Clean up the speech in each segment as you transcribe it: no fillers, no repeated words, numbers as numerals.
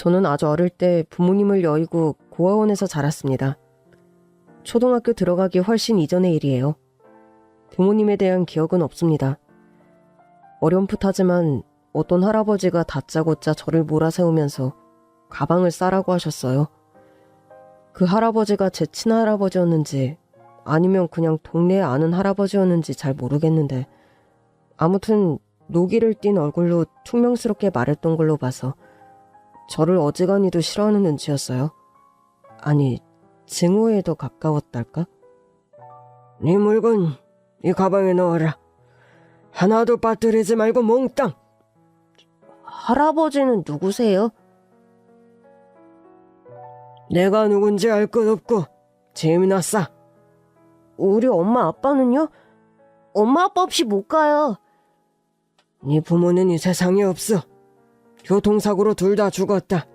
저는 아주 어릴 때 부모님을 여의고 고아원에서 자랐습니다. 초등학교 들어가기 훨씬 이전의 일이에요. 부모님에 대한 기억은 없습니다. 어렴풋하지만 어떤 할아버지가 다짜고짜 저를 몰아세우면서 가방을 싸라고 하셨어요. 그 할아버지가 제 친할아버지였는지 아니면 그냥 동네에 아는 할아버지였는지 잘 모르겠는데 아무튼 노기를 띤 얼굴로 퉁명스럽게 말했던 걸로 봐서 저를 어지간히도 싫어하는 눈치였어요. 아니, 증오에 더 가까웠달까? 네 물건 이 가방에 넣어라. 하나도 빠뜨리지 말고 몽땅. 할아버지는 누구세요? 내가 누군지 알 것 없고 재미나 싸. 우리 엄마 아빠는요? 엄마 아빠 없이 못 가요. 네 부모는 이 세상에 없어. 교통사고로 둘 다 죽었다.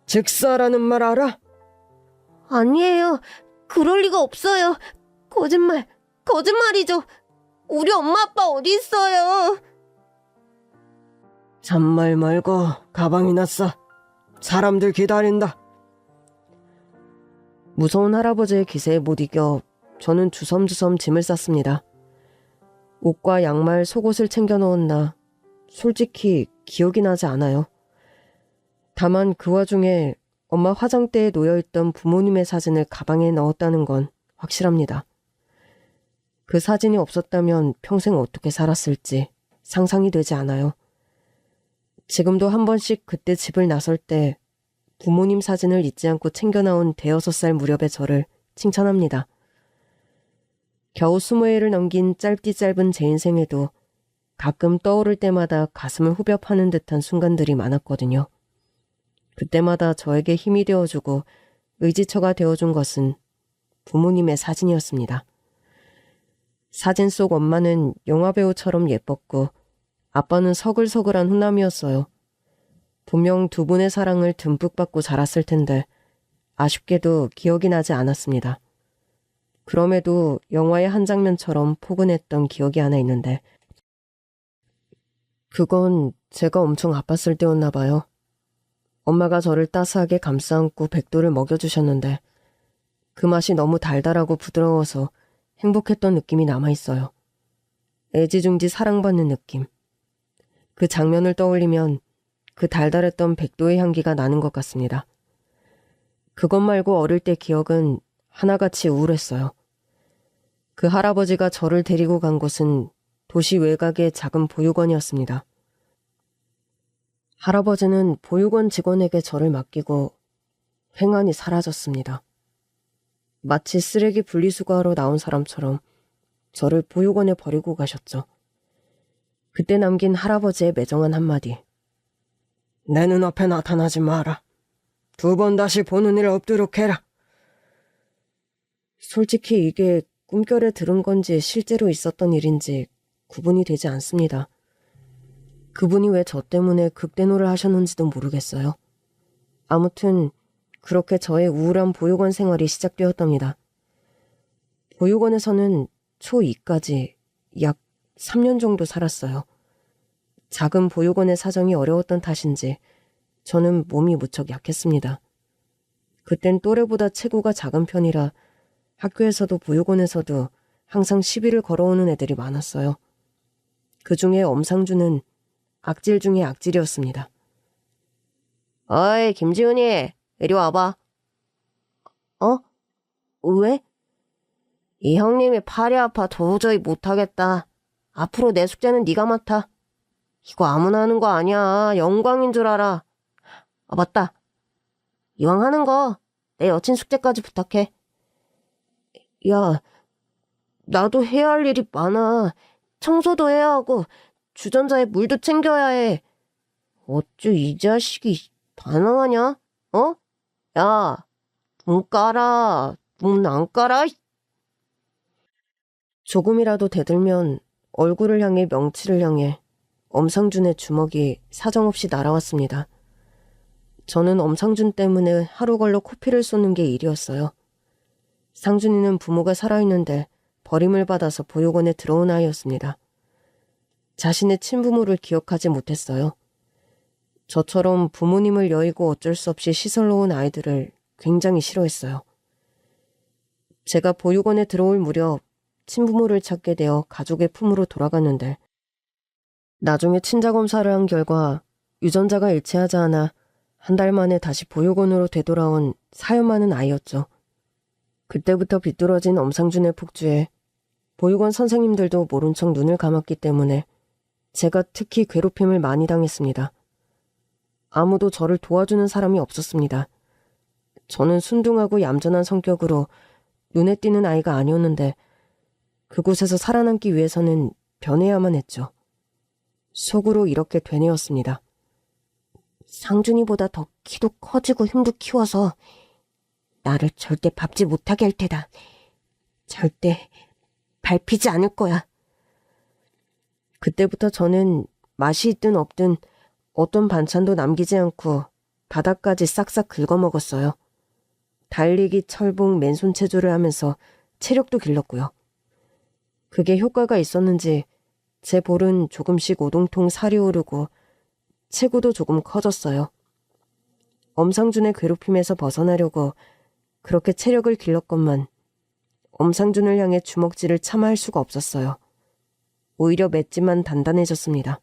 즉사라는 말 알아? 아니에요. 그럴 리가 없어요. 거짓말이죠. 우리 엄마 아빠 어디 있어요? 잔말 말고 가방이나 싸. 사람들 기다린다. 무서운 할아버지의 기세에 못 이겨 저는 주섬주섬 짐을 쌌습니다. 옷과 양말, 속옷을 챙겨 넣었나 솔직히 기억이 나지 않아요. 다만 그 와중에 엄마 화장대에 놓여있던 부모님의 사진을 가방에 넣었다는 건 확실합니다. 그 사진이 없었다면 평생 어떻게 살았을지 상상이 되지 않아요. 지금도 한 번씩 그때 집을 나설 때 부모님 사진을 잊지 않고 챙겨 나온 5살 무렵의 저를 칭찬합니다. 겨우 20회를 넘긴 짧디 짧은 제 인생에도 가끔 떠오를 때마다 가슴을 후벼 파는 듯한 순간들이 많았거든요. 그때마다 저에게 힘이 되어주고 의지처가 되어준 것은 부모님의 사진이었습니다. 사진 속 엄마는 영화배우처럼 예뻤고 아빠는 서글서글한 훈남이었어요. 분명 두 분의 사랑을 듬뿍 받고 자랐을 텐데 아쉽게도 기억이 나지 않았습니다. 그럼에도 영화의 한 장면처럼 포근했던 기억이 하나 있는데 그건 제가 엄청 아팠을 때였나 봐요. 엄마가 저를 따스하게 감싸안고 백도를 먹여주셨는데 그 맛이 너무 달달하고 부드러워서 행복했던 느낌이 남아있어요. 애지중지 사랑받는 느낌. 그 장면을 떠올리면 그 달달했던 백도의 향기가 나는 것 같습니다. 그것 말고 어릴 때 기억은 하나같이 우울했어요. 그 할아버지가 저를 데리고 간 곳은 도시 외곽의 작은 보육원이었습니다. 할아버지는 보육원 직원에게 저를 맡기고 횡하니 사라졌습니다. 마치 쓰레기 분리수거하러 나온 사람처럼 저를 보육원에 버리고 가셨죠. 그때 남긴 할아버지의 매정한 한마디. 내 눈앞에 나타나지 마라. 2번 다시 보는 일 없도록 해라. 솔직히 이게 꿈결에 들은 건지 실제로 있었던 일인지 구분이 되지 않습니다. 그분이 왜 저 때문에 극대노를 하셨는지도 모르겠어요. 아무튼 그렇게 저의 우울한 보육원 생활이 시작되었답니다. 보육원에서는 초2까지 약 3년 정도 살았어요. 작은 보육원의 사정이 어려웠던 탓인지 저는 몸이 무척 약했습니다. 그땐 또래보다 체구가 작은 편이라 학교에서도 보육원에서도 항상 시비를 걸어오는 애들이 많았어요. 그중에 엄상준은 악질 중에 악질이었습니다. 어이, 김지훈이, 이리 와봐. 어? 왜? 이 형님이 팔이 아파 도저히 못하겠다. 앞으로 내 숙제는 네가 맡아. 이거 아무나 하는 거 아니야. 영광인 줄 알아. 아, 맞다. 이왕 하는 거 내 여친 숙제까지 부탁해. 야, 나도 해야 할 일이 많아. 청소도 해야 하고 주전자에 물도 챙겨야 해. 어쭈 이 자식이 반항하냐? 어? 야, 눈 깔아. 눈 안 깔아? 조금이라도 대들면 얼굴을 향해 명치를 향해 엄상준의 주먹이 사정없이 날아왔습니다. 저는 엄상준 때문에 하루 걸러 코피를 쏟는 게 일이었어요. 상준이는 부모가 살아있는데 버림을 받아서 보육원에 들어온 아이였습니다. 자신의 친부모를 기억하지 못했어요. 저처럼 부모님을 여의고 어쩔 수 없이 시설로 온 아이들을 굉장히 싫어했어요. 제가 보육원에 들어올 무렵 친부모를 찾게 되어 가족의 품으로 돌아갔는데 나중에 친자검사를 한 결과 유전자가 일치하지 않아 한 달 만에 다시 보육원으로 되돌아온 사연 많은 아이였죠. 그때부터 비뚤어진 엄상준의 폭주에 보육원 선생님들도 모른 척 눈을 감았기 때문에 제가 특히 괴롭힘을 많이 당했습니다. 아무도 저를 도와주는 사람이 없었습니다. 저는 순둥하고 얌전한 성격으로 눈에 띄는 아이가 아니었는데 그곳에서 살아남기 위해서는 변해야만 했죠. 속으로 이렇게 되뇌었습니다. 상준이보다 더 키도 커지고 힘도 키워서 나를 절대 밟지 못하게 할 테다. 절대 밟히지 않을 거야. 그때부터 저는 맛이 있든 없든 어떤 반찬도 남기지 않고 바닥까지 싹싹 긁어먹었어요. 달리기, 철봉, 맨손 체조를 하면서 체력도 길렀고요. 그게 효과가 있었는지 제 볼은 조금씩 오동통 살이 오르고 체구도 조금 커졌어요. 엄상준의 괴롭힘에서 벗어나려고 그렇게 체력을 길렀건만 엄상준을 향해 주먹질을 차마 할 수가 없었어요. 오히려 맷지만 단단해졌습니다.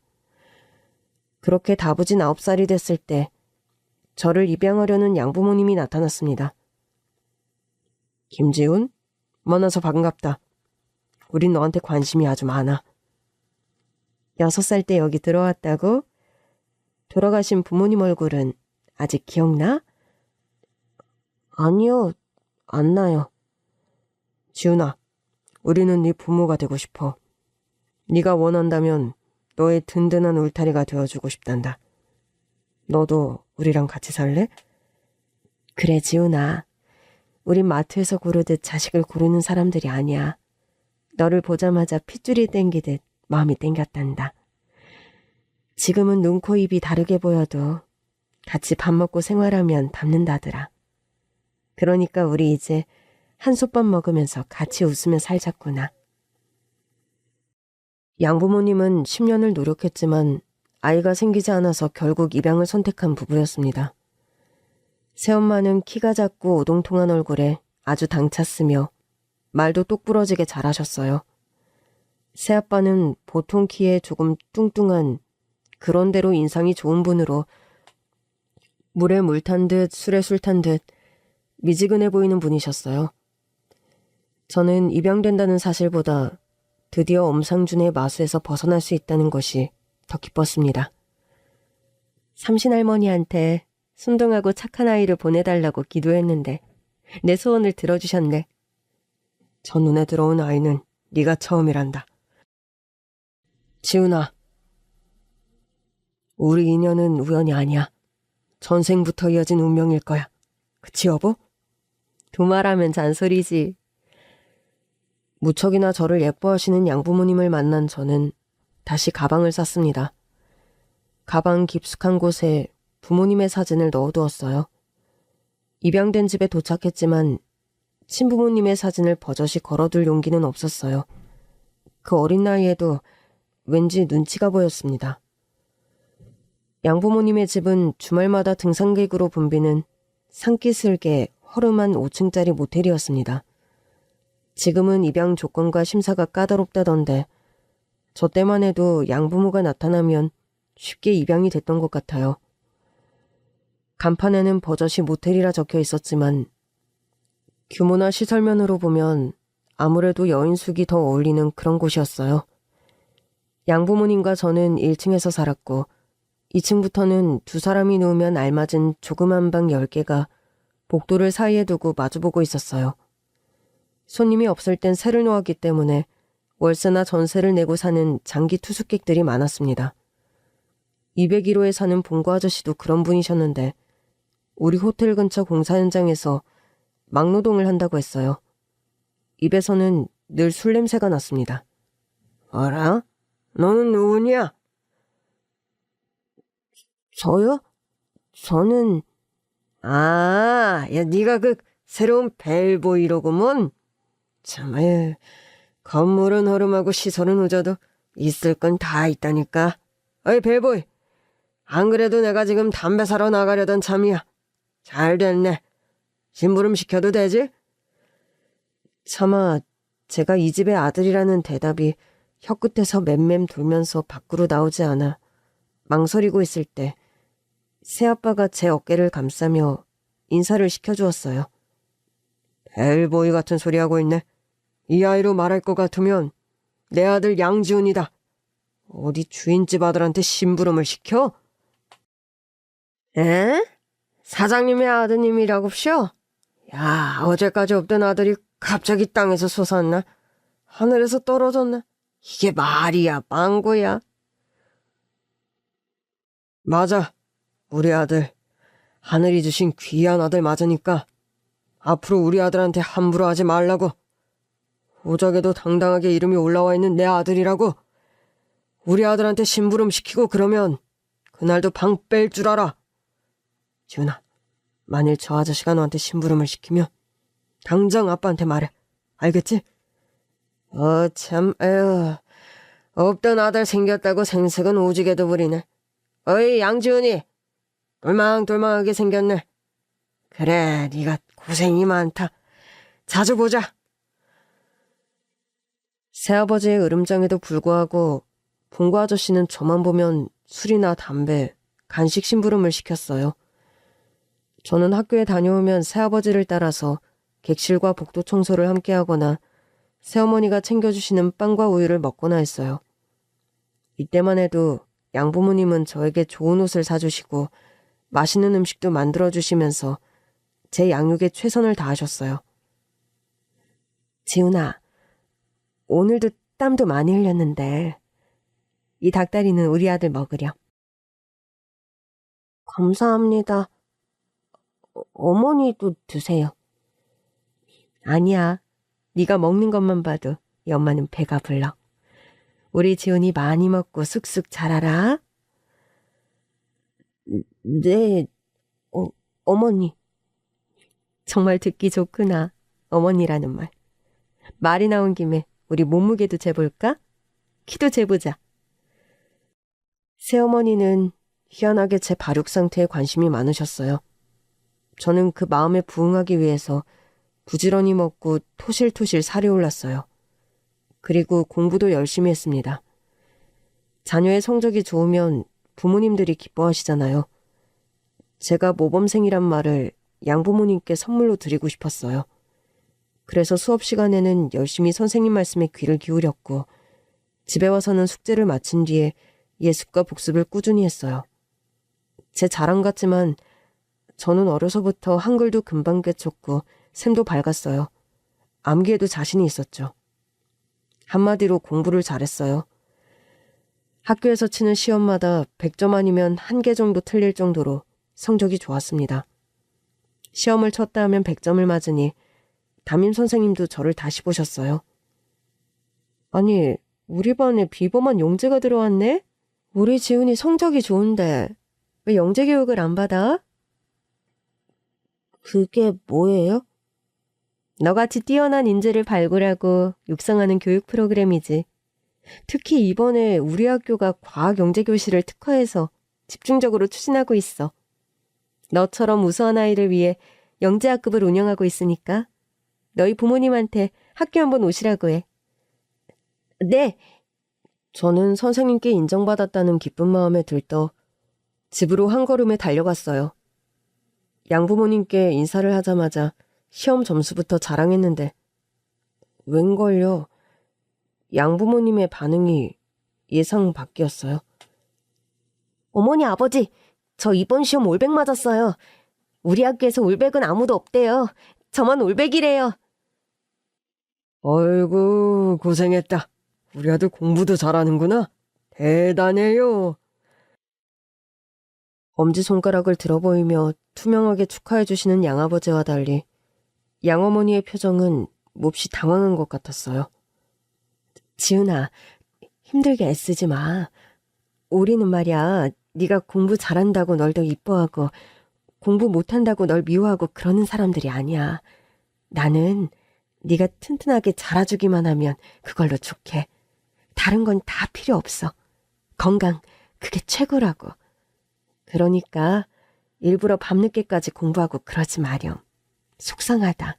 그렇게 다부진 9살이 됐을 때 저를 입양하려는 양부모님이 나타났습니다. 김지훈? 만나서 반갑다. 우린 너한테 관심이 아주 많아. 6살 때 여기 들어왔다고? 돌아가신 부모님 얼굴은 아직 기억나? 아니요, 안 나요. 지훈아, 우리는 네 부모가 되고 싶어. 네가 원한다면 너의 든든한 울타리가 되어주고 싶단다. 너도 우리랑 같이 살래? 그래, 지훈아. 우린 마트에서 고르듯 자식을 고르는 사람들이 아니야. 너를 보자마자 핏줄이 땡기듯 마음이 땡겼단다. 지금은 눈, 코, 입이 다르게 보여도 같이 밥 먹고 생활하면 닮는다더라. 그러니까 우리 이제 한솥밥 먹으면서 같이 웃으며 살자꾸나. 양부모님은 10년을 노력했지만 아이가 생기지 않아서 결국 입양을 선택한 부부였습니다. 새엄마는 키가 작고 오동통한 얼굴에 아주 당찼으며 말도 똑부러지게 잘하셨어요. 새아빠는 보통 키에 조금 뚱뚱한 그런대로 인상이 좋은 분으로 물에 물 탄 듯 술에 술 탄 듯 미지근해 보이는 분이셨어요. 저는 입양된다는 사실보다 드디어 엄상준의 마수에서 벗어날 수 있다는 것이 더 기뻤습니다. 삼신할머니한테 순둥하고 착한 아이를 보내달라고 기도했는데 내 소원을 들어주셨네. 저 눈에 들어온 아이는 네가 처음이란다. 지훈아, 우리 인연은 우연이 아니야. 전생부터 이어진 운명일 거야. 그치 여보? 두말하면 잔소리지. 무척이나 저를 예뻐하시는 양부모님을 만난 저는 다시 가방을 쌌습니다. 가방 깊숙한 곳에 부모님의 사진을 넣어두었어요. 입양된 집에 도착했지만 친부모님의 사진을 버젓이 걸어둘 용기는 없었어요. 그 어린 나이에도 왠지 눈치가 보였습니다. 양부모님의 집은 주말마다 등산객으로 붐비는 산기슭의 허름한 5층짜리 모텔이었습니다. 지금은 입양 조건과 심사가 까다롭다던데 저 때만 해도 양부모가 나타나면 쉽게 입양이 됐던 것 같아요. 간판에는 버젓이 모텔이라 적혀 있었지만 규모나 시설면으로 보면 아무래도 여인숙이 더 어울리는 그런 곳이었어요. 양부모님과 저는 1층에서 살았고 2층부터는 두 사람이 누우면 알맞은 조그만 방 10개가 복도를 사이에 두고 마주보고 있었어요. 손님이 없을 땐 새를 놓았기 때문에 월세나 전세를 내고 사는 장기 투숙객들이 많았습니다. 201호에 사는 봉고 아저씨도 그런 분이셨는데 우리 호텔 근처 공사 현장에서 막노동을 한다고 했어요. 입에서는 늘 술 냄새가 났습니다. 어라? 너는 누구냐? 저요? 저는... 야, 네가 그 새로운 벨보이로구먼. 참, 건물은 허름하고 시설은 후져도 있을 건 다 있다니까. 어이, 벨보이. 안 그래도 내가 지금 담배 사러 나가려던 참이야. 잘 됐네. 심부름 시켜도 되지? 차마 제가 이 집의 아들이라는 대답이 혀끝에서 맴맴 돌면서 밖으로 나오지 않아 망설이고 있을 때 새아빠가 제 어깨를 감싸며 인사를 시켜주었어요. 벨보이 같은 소리 하고 있네. 이 아이로 말할 것 같으면 내 아들 양지훈이다. 어디 주인집 아들한테 심부름을 시켜? 에? 사장님의 아드님이라고쇼? 야, 어제까지 없던 아들이 갑자기 땅에서 솟았나? 하늘에서 떨어졌나? 이게 말이야, 빵구야? 맞아, 우리 아들. 하늘이 주신 귀한 아들 맞으니까 앞으로 우리 아들한테 함부로 하지 말라고. 호적에도 당당하게 이름이 올라와 있는 내 아들이라고. 우리 아들한테 심부름 시키고 그러면 그날도 방 뺄 줄 알아. 지훈아, 만일 저 아저씨가 너한테 심부름을 시키면 당장 아빠한테 말해. 알겠지? 참, 에휴. 없던 아들 생겼다고 생색은 오지게도 부리네. 어이, 양지훈이. 돌망돌망하게 생겼네. 그래, 네가 고생이 많다. 자주 보자. 새아버지의 으름장에도 불구하고 봉구 아저씨는 저만 보면 술이나 담배, 간식 심부름을 시켰어요. 저는 학교에 다녀오면 새아버지를 따라서 객실과 복도 청소를 함께하거나 새어머니가 챙겨주시는 빵과 우유를 먹거나 했어요. 이때만 해도 양부모님은 저에게 좋은 옷을 사주시고 맛있는 음식도 만들어주시면서 제 양육에 최선을 다하셨어요. 지훈아, 오늘도 땀도 많이 흘렸는데 이 닭다리는 우리 아들 먹으렴. 감사합니다. 어머니도 드세요. 아니야. 네가 먹는 것만 봐도 이 엄마는 배가 불러. 우리 지훈이 많이 먹고 쑥쑥 자라라. 네, 어머니. 정말 듣기 좋구나. 어머니라는 말. 말이 나온 김에 우리 몸무게도 재볼까? 키도 재보자. 새어머니는 희한하게 제 발육 상태에 관심이 많으셨어요. 저는 그 마음에 부응하기 위해서 부지런히 먹고 토실토실 살이 올랐어요. 그리고 공부도 열심히 했습니다. 자녀의 성적이 좋으면 부모님들이 기뻐하시잖아요. 제가 모범생이란 말을 양부모님께 선물로 드리고 싶었어요. 그래서 수업 시간에는 열심히 선생님 말씀에 귀를 기울였고 집에 와서는 숙제를 마친 뒤에 예습과 복습을 꾸준히 했어요. 제 자랑 같지만 저는 어려서부터 한글도 금방 깨쳤고 셈도 밝았어요. 암기에도 자신이 있었죠. 한마디로 공부를 잘했어요. 학교에서 치는 시험마다 100점 아니면 1개 정도 틀릴 정도로 성적이 좋았습니다. 시험을 쳤다 하면 100점을 맞으니 담임 선생님도 저를 다시 보셨어요. 아니, 우리 반에 비범한 영재가 들어왔네? 우리 지훈이 성적이 좋은데 왜 영재 교육을 안 받아? 그게 뭐예요? 너같이 뛰어난 인재를 발굴하고 육성하는 교육 프로그램이지. 특히 이번에 우리 학교가 과학 영재 교실을 특화해서 집중적으로 추진하고 있어. 너처럼 우수한 아이를 위해 영재학급을 운영하고 있으니까 너희 부모님한테 학교 한번 오시라고 해. 네! 저는 선생님께 인정받았다는 기쁜 마음에 들떠 집으로 한 걸음에 달려갔어요. 양부모님께 인사를 하자마자 시험 점수부터 자랑했는데 웬걸요? 양부모님의 반응이 예상 밖이었어요. 어머니, 아버지, 저 이번 시험 올백 맞았어요. 우리 학교에서 올백은 아무도 없대요. 저만 올백이래요. 어이구, 고생했다. 우리 아들 공부도 잘하는구나. 대단해요. 엄지손가락을 들어보이며 투명하게 축하해주시는 양아버지와 달리 양어머니의 표정은 몹시 당황한 것 같았어요. 지훈아, 힘들게 애쓰지 마. 우리는 말이야, 네가 공부 잘한다고 널 더 이뻐하고 공부 못한다고 널 미워하고 그러는 사람들이 아니야. 나는 네가 튼튼하게 자라주기만 하면 그걸로 좋게. 다른 건 다 필요 없어. 건강, 그게 최고라고. 그러니까 일부러 밤늦게까지 공부하고 그러지 마렴. 속상하다.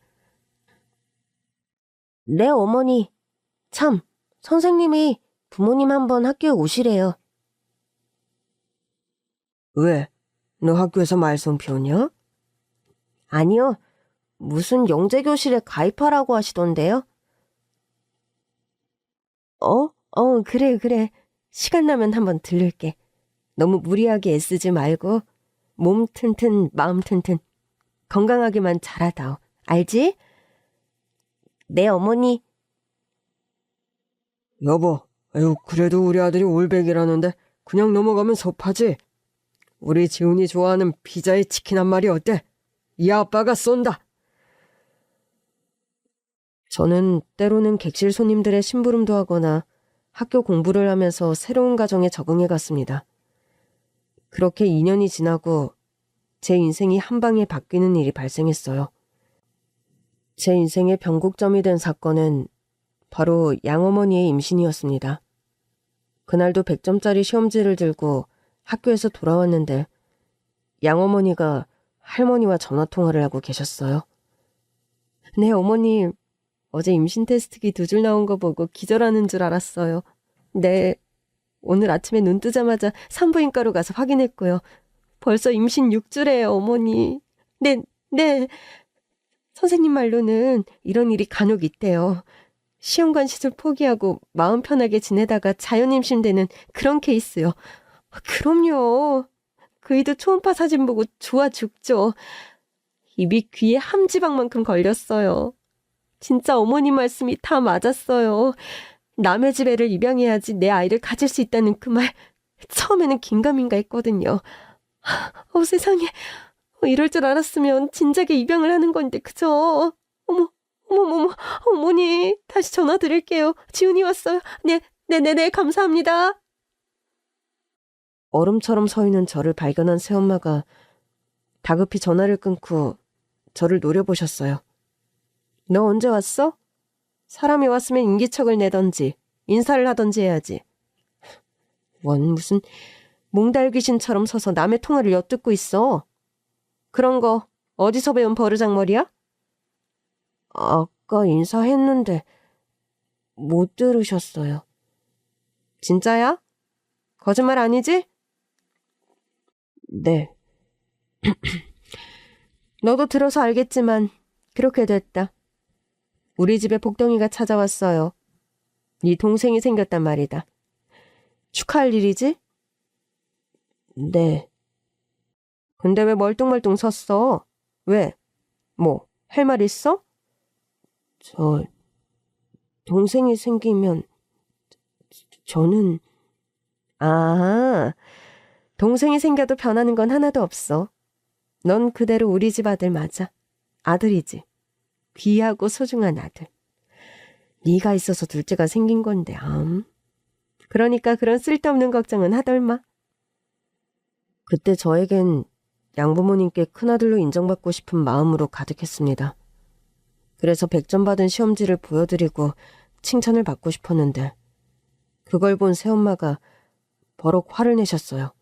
네, 어머니. 참, 선생님이 부모님 한번 학교에 오시래요. 왜? 너 학교에서 말썽 피우냐? 아니요. 무슨 영재교실에 가입하라고 하시던데요? 그래. 시간 나면 한번 들를게. 너무 무리하게 애쓰지 말고 몸 튼튼 마음 튼튼 건강하게만 자라다오. 알지? 네, 어머니. 여보, 아유, 그래도 우리 아들이 올백이라는데 그냥 넘어가면 섭하지. 우리 지훈이 좋아하는 피자에 치킨 한 마리 어때? 이 아빠가 쏜다. 저는 때로는 객실 손님들의 심부름도 하거나 학교 공부를 하면서 새로운 가정에 적응해 갔습니다. 그렇게 2년이 지나고 제 인생이 한 방에 바뀌는 일이 발생했어요. 제 인생의 변곡점이 된 사건은 바로 양어머니의 임신이었습니다. 그날도 100점짜리 시험지를 들고 학교에서 돌아왔는데 양어머니가 할머니와 전화통화를 하고 계셨어요. 네, 어머님. 어제 임신 테스트기 2줄 나온 거 보고 기절하는 줄 알았어요. 네, 오늘 아침에 눈 뜨자마자 산부인과로 가서 확인했고요. 벌써 임신 6주래요, 어머니. 네. 선생님 말로는 이런 일이 간혹 있대요. 시험관 시술 포기하고 마음 편하게 지내다가 자연 임신되는 그런 케이스요. 그럼요. 그이도 초음파 사진 보고 좋아 죽죠. 입이 귀에 함지박만큼 걸렸어요. 진짜 어머니 말씀이 다 맞았어요. 남의 집 애를 입양해야지 내 아이를 가질 수 있다는 그 말 처음에는 긴가민가 했거든요. 세상에. 이럴 줄 알았으면 진작에 입양을 하는 건데 그죠? 어머, 어머니 다시 전화 드릴게요. 지훈이 왔어요. 네, 감사합니다. 얼음처럼 서 있는 저를 발견한 새엄마가 다급히 전화를 끊고 저를 노려보셨어요. 너 언제 왔어? 사람이 왔으면 인기척을 내던지 인사를 하던지 해야지. 무슨 몽달 귀신처럼 서서 남의 통화를 엿듣고 있어. 그런 거 어디서 배운 버르장머리야? 아까 인사했는데 못 들으셨어요. 진짜야? 거짓말 아니지? 네. 너도 들어서 알겠지만 그렇게 됐다. 우리 집에 복덩이가 찾아왔어요. 네 동생이 생겼단 말이다. 축하할 일이지? 네. 근데 왜 멀뚱멀뚱 섰어? 왜? 뭐, 할 말 있어? 동생이 생기면 저는... 동생이 생겨도 변하는 건 하나도 없어. 넌 그대로 우리 집 아들 맞아. 아들이지. 귀하고 소중한 아들. 네가 있어서 둘째가 생긴 건데 그러니까 그런 쓸데없는 걱정은 하덜마. 그때 저에겐 양부모님께 큰아들로 인정받고 싶은 마음으로 가득했습니다. 그래서 100점 받은 시험지를 보여드리고 칭찬을 받고 싶었는데 그걸 본 새엄마가 버럭 화를 내셨어요.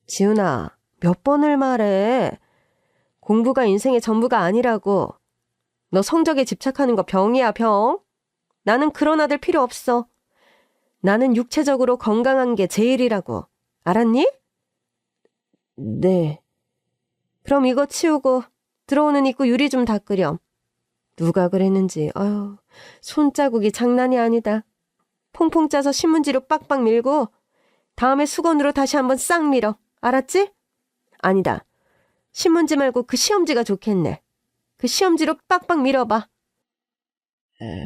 지훈아, 몇 번을 말해. 공부가 인생의 전부가 아니라고. 너 성적에 집착하는 거 병이야, 병. 나는 그런 아들 필요 없어. 나는 육체적으로 건강한 게 제일이라고. 알았니? 네. 그럼 이거 치우고 들어오는 입구 유리 좀 닦으렴. 누가 그랬는지 손자국이 장난이 아니다. 퐁퐁 짜서 신문지로 빡빡 밀고 다음에 수건으로 다시 한번 싹 밀어. 알았지? 아니다. 신문지 말고 그 시험지가 좋겠네. 그 시험지로 빡빡 밀어봐.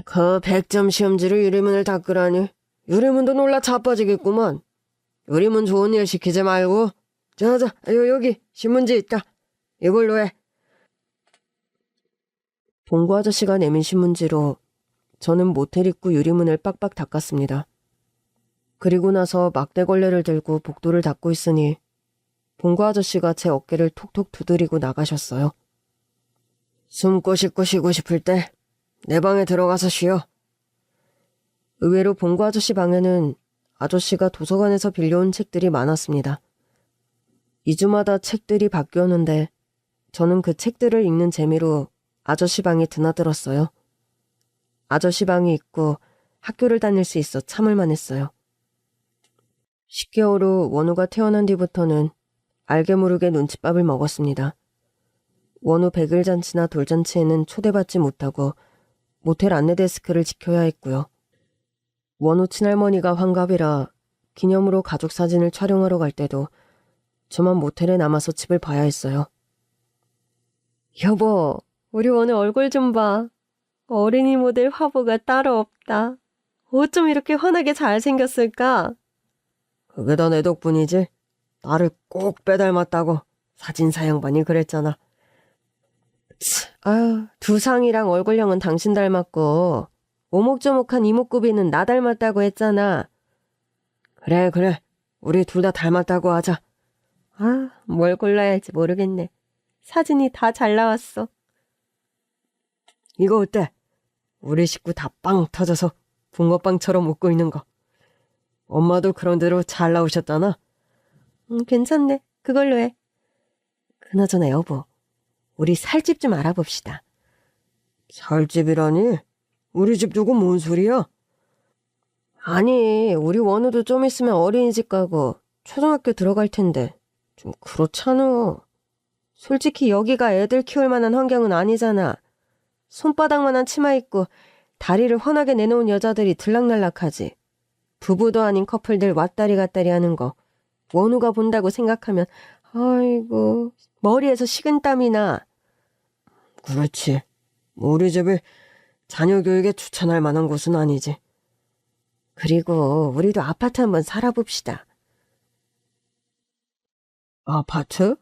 그 100점 시험지로 유리문을 닦으라니. 유리문도 놀라 자빠지겠구먼. 유리문 좋은 일 시키지 말고. 자, 여기 신문지 있다. 이걸로 해. 봉구 아저씨가 내민 신문지로 저는 모텔 입구 유리문을 빡빡 닦았습니다. 그리고 나서 막대걸레를 들고 복도를 닦고 있으니 봉구 아저씨가 제 어깨를 톡톡 두드리고 나가셨어요. 숨고 쉬고 싶을 때 내 방에 들어가서 쉬어. 의외로 봉구 아저씨 방에는 아저씨가 도서관에서 빌려온 책들이 많았습니다. 2주마다 책들이 바뀌었는데 저는 그 책들을 읽는 재미로 아저씨 방에 드나들었어요. 아저씨 방이 있고 학교를 다닐 수 있어 참을만 했어요. 10개월 후 원우가 태어난 뒤부터는 알게 모르게 눈칫밥을 먹었습니다. 원우 100일 잔치나 돌잔치에는 초대받지 못하고 모텔 안내데스크를 지켜야 했고요. 원우 친할머니가 환갑이라 기념으로 가족 사진을 촬영하러 갈 때도 저만 모텔에 남아서 집을 봐야 했어요. 여보, 우리 원우 얼굴 좀 봐. 어린이 모델 화보가 따로 없다. 어쩜 이렇게 환하게 잘생겼을까? 그게 다 내 덕분이지. 나를 꼭 빼닮았다고 사진사 양반이 그랬잖아. 아유, 두상이랑 얼굴형은 당신 닮았고 오목조목한 이목구비는 나 닮았다고 했잖아. 그래. 우리 둘 다 닮았다고 하자. 아, 뭘 골라야 할지 모르겠네. 사진이 다 잘 나왔어. 이거 어때? 우리 식구 다 빵 터져서 붕어빵처럼 웃고 있는 거. 엄마도 그런 대로 잘 나오셨잖아. 괜찮네. 그걸로 해. 그나저나 여보, 우리 살집 좀 알아봅시다. 살집이라니? 우리 집 두고 뭔 소리야? 아니, 우리 원우도 좀 있으면 어린이집 가고 초등학교 들어갈 텐데 좀 그렇잖아. 솔직히 여기가 애들 키울 만한 환경은 아니잖아. 손바닥만한 치마 입고 다리를 훤하게 내놓은 여자들이 들락날락하지. 부부도 아닌 커플들 왔다리 갔다리 하는 거 원우가 본다고 생각하면 아이고 머리에서 식은땀이 나. 그렇지. 우리 집을 자녀 교육에 추천할 만한 곳은 아니지. 그리고 우리도 아파트 한번 살아봅시다. 아파트?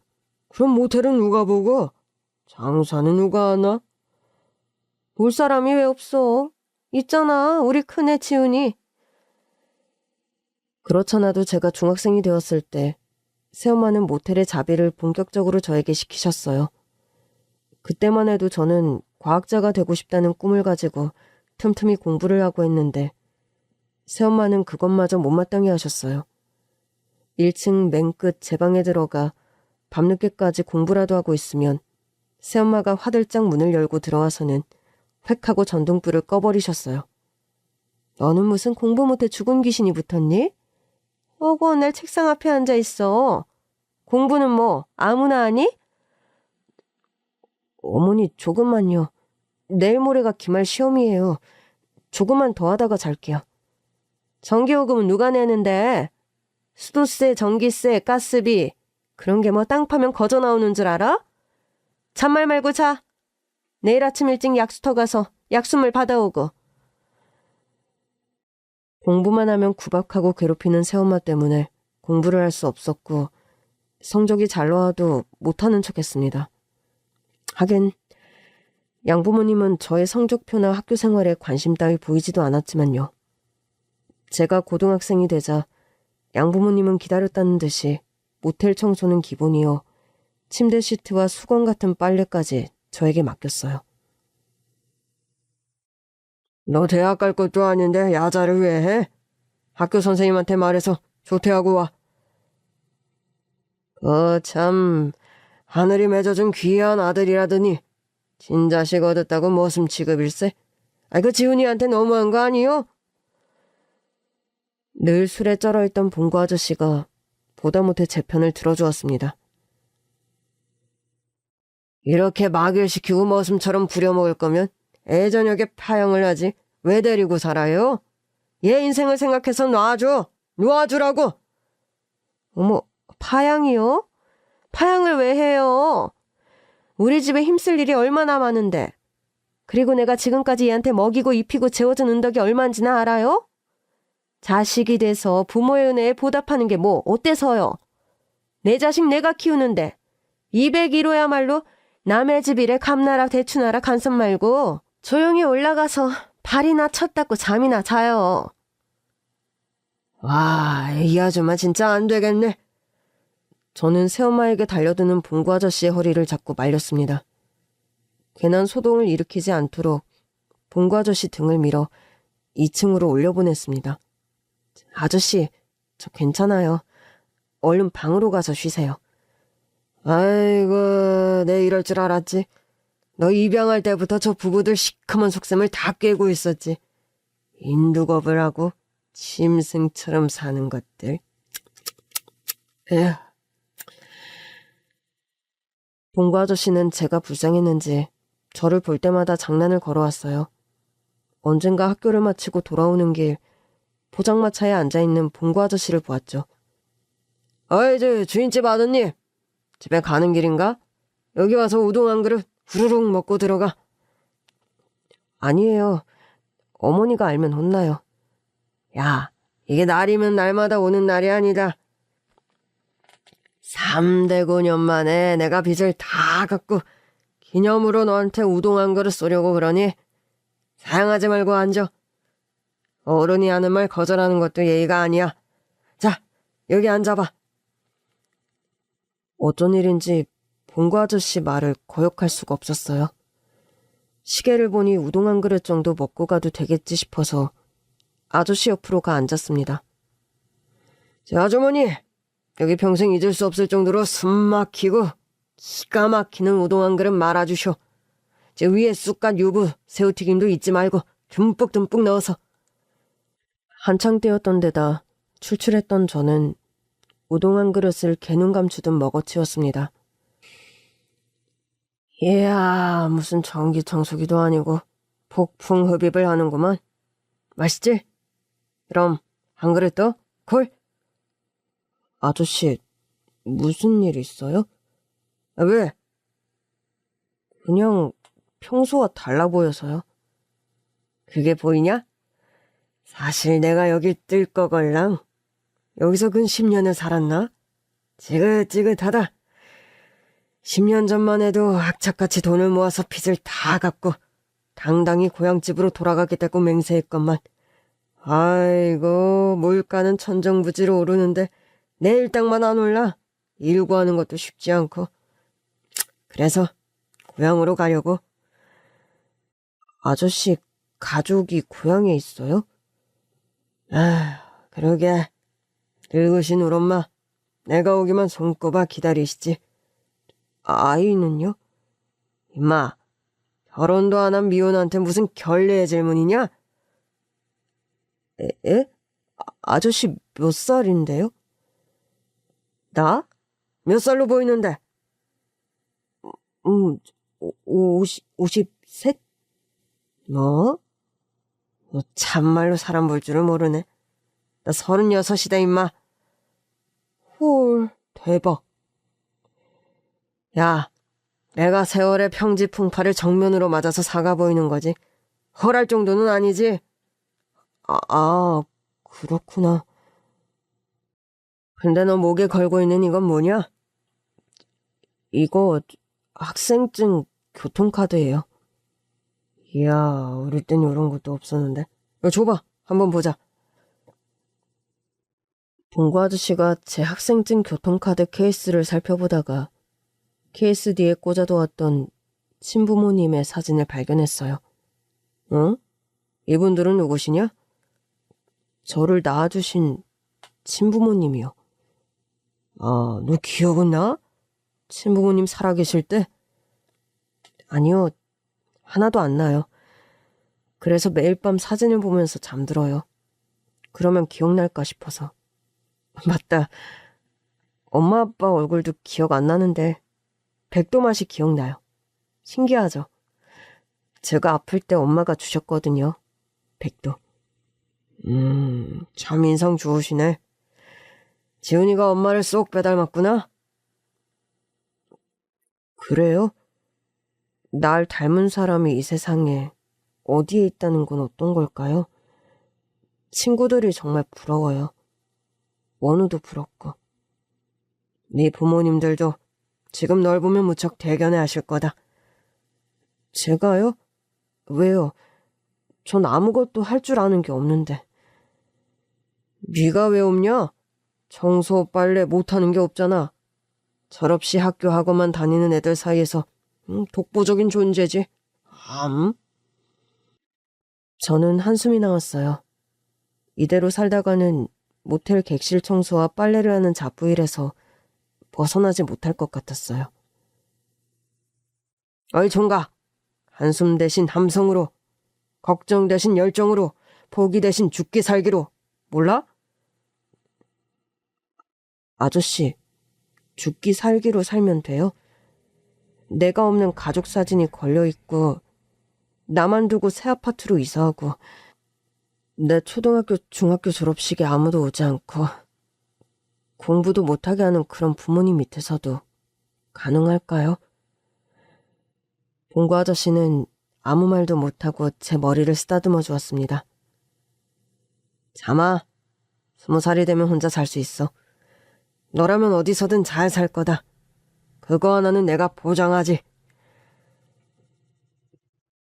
그럼 모텔은 누가 보고? 장사는 누가 하나? 볼 사람이 왜 없어? 있잖아, 우리 큰애 지훈이. 그렇잖아도 제가 중학생이 되었을 때 새엄마는 모텔의 자비를 본격적으로 저에게 시키셨어요. 그때만 해도 저는 과학자가 되고 싶다는 꿈을 가지고 틈틈이 공부를 하고 했는데 새엄마는 그것마저 못마땅해 하셨어요. 1층 맨 끝 제 방에 들어가 밤늦게까지 공부라도 하고 있으면 새엄마가 화들짝 문을 열고 들어와서는 획 하고 전등불을 꺼버리셨어요. 너는 무슨 공부 못해 죽은 귀신이 붙었니? 어고 날 책상 앞에 앉아 있어. 공부는 뭐 아무나 하니? 어머니 조금만요. 내일 모레가 기말 시험이에요. 조금만 더 하다가 잘게요. 전기요금은 누가 내는데? 수도세, 전기세, 가스비 그런 게 뭐 땅 파면 거저 나오는 줄 알아? 잔말 말고 자. 내일 아침 일찍 약수터 가서 약수물 받아오고. 공부만 하면 구박하고 괴롭히는 새엄마 때문에 공부를 할 수 없었고 성적이 잘 나와도 못하는 척했습니다. 하긴 양부모님은 저의 성적표나 학교 생활에 관심 따위 보이지도 않았지만요. 제가 고등학생이 되자 양부모님은 기다렸다는 듯이 모텔 청소는 기본이요. 침대 시트와 수건 같은 빨래까지 저에게 맡겼어요. 너 대학 갈 것도 아닌데 야자를 왜 해? 학교 선생님한테 말해서 조퇴하고 와. 참 하늘이 맺어준 귀한 아들이라더니 진자식 얻었다고 머슴 취급일세. 그 지훈이한테 너무한 거 아니요? 늘 술에 쩔어있던 봉구 아저씨가 보다 못해 제 편을 들어주었습니다. 이렇게 막일시키고 머슴처럼 부려먹을 거면 애저녁에 파형을 하지 왜 데리고 살아요? 얘 인생을 생각해서 놔주라고. 어머, 파양이요? 파양을 왜 해요? 우리 집에 힘쓸 일이 얼마나 많은데. 그리고 내가 지금까지 얘한테 먹이고 입히고 재워준 은덕이 얼만지나 알아요? 자식이 돼서 부모의 은혜에 보답하는 게 뭐 어때서요? 내 자식 내가 키우는데 201호야말로 남의 집 일에 감나라 대추나라 간섭 말고 조용히 올라가서 발이나 첫 닦고 잠이나 자요. 와, 이 아줌마 진짜 안 되겠네. 저는 새엄마에게 달려드는 봉구 아저씨의 허리를 잡고 말렸습니다. 괜한 소동을 일으키지 않도록 봉구 아저씨 등을 밀어 2층으로 올려보냈습니다. 아저씨, 저 괜찮아요. 얼른 방으로 가서 쉬세요. 아이고, 내 이럴 줄 알았지. 너 입양할 때부터 저 부부들 시커먼 속셈을 다 꿰고 있었지. 인두겁을 하고 짐승처럼 사는 것들. 에휴. 봉구 아저씨는 제가 불쌍했는지 저를 볼 때마다 장난을 걸어왔어요. 언젠가 학교를 마치고 돌아오는 길 포장마차에 앉아있는 봉구 아저씨를 보았죠. 어이, 저 주인집 아드님, 집에 가는 길인가? 여기 와서 우동 한 그릇 후루룩 먹고 들어가. 아니에요. 어머니가 알면 혼나요. 야, 이게 날이면 날마다 오는 날이 아니다. 3대9년 만에 내가 빚을 다 갚고 기념으로 너한테 우동 한 그릇 쏘려고 그러니 사양하지 말고 앉아. 어른이 하는 말 거절하는 것도 예의가 아니야. 자, 여기 앉아봐. 어쩐 일인지 봉구 아저씨 말을 거역할 수가 없었어요. 시계를 보니 우동 한 그릇 정도 먹고 가도 되겠지 싶어서 아저씨 옆으로 가 앉았습니다. 자, 아주머니, 여기 평생 잊을 수 없을 정도로 숨 막히고 기가 막히는 우동 한 그릇 말아주쇼. 제 위에 쑥갓 유부, 새우튀김도 잊지 말고 듬뿍듬뿍 넣어서. 한창 때였던 데다 출출했던 저는 우동 한 그릇을 개눈 감추듯 먹어치웠습니다. 이야, 무슨 전기청소기도 아니고 폭풍 흡입을 하는구만. 맛있지? 그럼 한 그릇 더? 콜? 아저씨, 무슨 일 있어요? 아, 왜? 그냥 평소와 달라 보여서요. 그게 보이냐? 사실 내가 여길 뜰 거걸랑. 여기서 근 10년을 살았나? 지긋지긋하다. 10년 전만 해도 악착같이 돈을 모아서 빚을 다 갚고 당당히 고향집으로 돌아가겠다고 맹세했건만. 아이고, 물가는 천정부지로 오르는데 내일 땅만 안 올라. 일구 하는 것도 쉽지 않고. 그래서 고향으로 가려고. 아저씨, 가족이 고향에 있어요? 아, 그러게. 늙으신 우리 엄마, 내가 오기만 손꼽아 기다리시지. 아이는요? 임마, 결혼도 안 한 미혼한테 무슨 결례의 질문이냐? 에? 아저씨 몇 살인데요? 나? 몇 살로 보이는데? 53? 뭐? 너 참말로 사람 볼 줄을 모르네. 나 36이다, 임마. 헐, 대박. 야, 내가 세월의 평지풍파를 정면으로 맞아서 사가 보이는 거지. 헐할 정도는 아니지. 그렇구나. 근데 너 목에 걸고 있는 이건 뭐냐? 이거 학생증 교통카드예요. 이야, 우리 땐 이런 것도 없었는데. 이거 줘봐, 한번 보자. 봉구 아저씨가 제 학생증 교통카드 케이스를 살펴보다가 케이스 뒤에 꽂아두었던 친부모님의 사진을 발견했어요. 응? 이분들은 누구시냐? 저를 낳아주신 친부모님이요. 아, 너 기억은 나? 친부모님 살아계실 때? 아니요, 하나도 안 나요. 그래서 매일 밤 사진을 보면서 잠들어요. 그러면 기억날까 싶어서. 맞다. 엄마 아빠 얼굴도 기억 안 나는데 백도 맛이 기억나요. 신기하죠? 제가 아플 때 엄마가 주셨거든요. 백도. 참 인상 좋으시네. 지훈이가 엄마를 쏙 빼닮았구나. 그래요? 날 닮은 사람이 이 세상에 어디에 있다는 건 어떤 걸까요? 친구들이 정말 부러워요. 원우도 부럽고. 네 부모님들도 지금 널 보면 무척 대견해 하실 거다. 제가요? 왜요? 전 아무것도 할 줄 아는 게 없는데. 네가 왜 없냐? 청소, 빨래 못하는 게 없잖아. 철없이 학교하고만 다니는 애들 사이에서 독보적인 존재지. 저는 한숨이 나왔어요. 이대로 살다가는 모텔 객실 청소와 빨래를 하는 잡부일에서 벗어나지 못할 것 같았어요. 어이 총각, 한숨 대신 함성으로, 걱정 대신 열정으로, 포기 대신 죽기 살기로, 몰라? 아저씨, 죽기 살기로 살면 돼요? 내가 없는 가족 사진이 걸려있고 나만 두고 새 아파트로 이사하고 내 초등학교, 중학교 졸업식에 아무도 오지 않고 공부도 못하게 하는 그런 부모님 밑에서도 가능할까요? 봉구 아저씨는 아무 말도 못하고 제 머리를 쓰다듬어 주었습니다. 잠아, 20살이 되면 혼자 살 수 있어. 너라면 어디서든 잘 살 거다. 그거 하나는 내가 보장하지.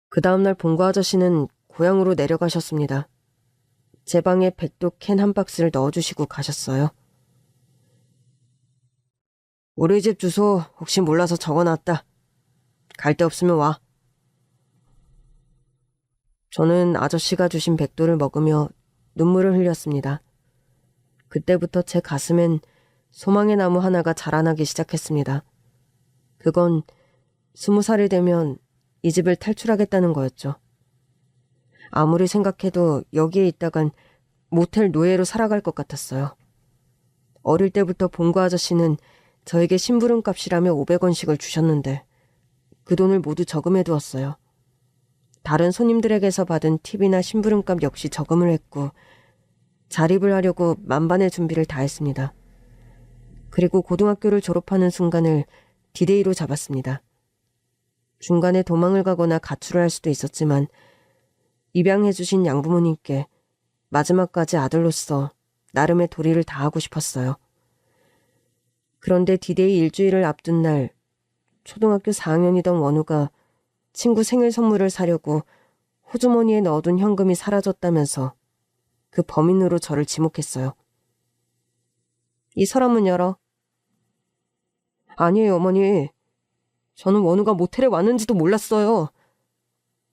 그 다음날 봉구 아저씨는 고향으로 내려가셨습니다. 제 방에 백도 캔 한 박스를 넣어주시고 가셨어요. 우리 집 주소 혹시 몰라서 적어놨다. 갈 데 없으면 와. 저는 아저씨가 주신 백도를 먹으며 눈물을 흘렸습니다. 그때부터 제 가슴엔 소망의 나무 하나가 자라나기 시작했습니다. 그건 20살이 되면 이 집을 탈출하겠다는 거였죠. 아무리 생각해도 여기에 있다간 모텔 노예로 살아갈 것 같았어요. 어릴 때부터 봉구 아저씨는 저에게 심부름값이라며 500원씩을 주셨는데 그 돈을 모두 저금해 두었어요. 다른 손님들에게서 받은 팁이나 심부름값 역시 저금을 했고 자립을 하려고 만반의 준비를 다했습니다. 그리고 고등학교를 졸업하는 순간을 디데이로 잡았습니다. 중간에 도망을 가거나 가출을 할 수도 있었지만 입양해주신 양부모님께 마지막까지 아들로서 나름의 도리를 다하고 싶었어요. 그런데 디데이 일주일을 앞둔 날 초등학교 4학년이던 원우가 친구 생일 선물을 사려고 호주머니에 넣어둔 현금이 사라졌다면서 그 범인으로 저를 지목했어요. 이 서랍문 열어. 아니에요, 어머니. 저는 원우가 모텔에 왔는지도 몰랐어요.